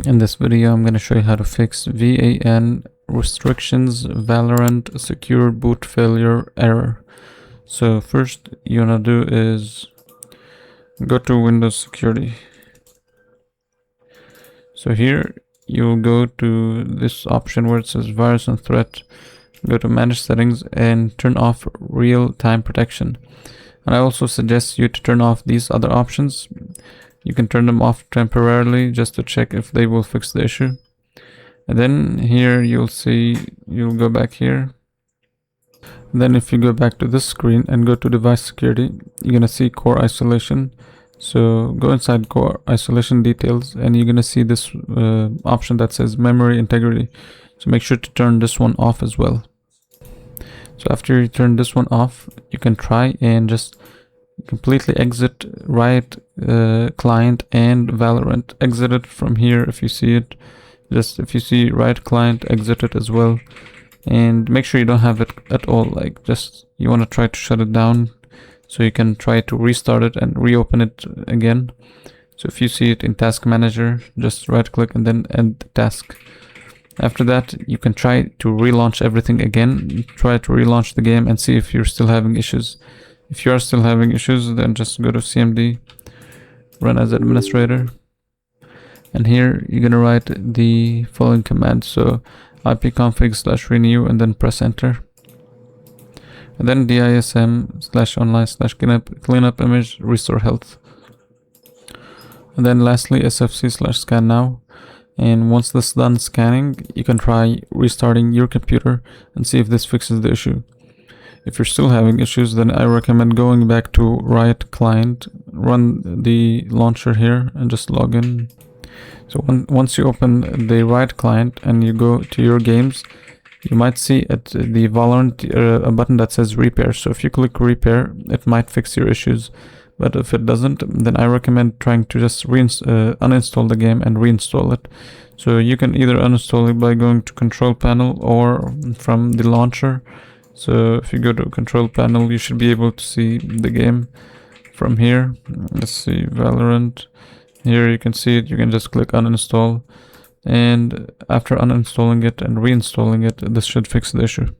In this video, I'm going to show you how to fix VAN restrictions Valorant secure boot failure error. So first you want to do is go to Windows Security. So here you'll go to this option where it says virus and threat. Go to manage settings and turn off real-time protection. And I also suggest you to turn off these other options. You can turn them off temporarily just to check if they will fix the issue. And then here you'll go back here. Then if you go back to this screen and go to device security, you're gonna see core isolation. So go inside core isolation details and you're gonna see this option that says memory integrity. So make sure to turn this one off as well. So after you turn this one off, you can try and just completely exit Riot client and Valorant. Exit it from here if you see it. Just if you see Riot client, exit it as well. And make sure you don't have it at all. Like just you want to try to shut it down so you can try to restart it and reopen it again. So if you see it in task manager, just right click and then end the task. After that, you can try to relaunch everything again. Try to relaunch the game and see if you're still having issues. If you are still having issues, then just go to CMD, run as administrator. And here you're going to write the following command. So ipconfig/renew and then press enter. And then dism/online/cleanup image restore health. And then lastly sfc/scan now. And once this is done scanning, you can try restarting your computer and see if this fixes the issue. If you're still having issues, then I recommend going back to Riot client, run the launcher here and just log in. So once you open the Riot client and you go to your games, you might see at the Valorant a button that says repair. So if you click repair, it might fix your issues. But if it doesn't, then I recommend trying to just uninstall the game and reinstall it. So you can either uninstall it by going to control panel or from the launcher. So if you go to control panel, you should be able to see the game from here. Let's see, Valorant. Here you can see it. You can just click uninstall. And after uninstalling it and reinstalling it, this should fix the issue.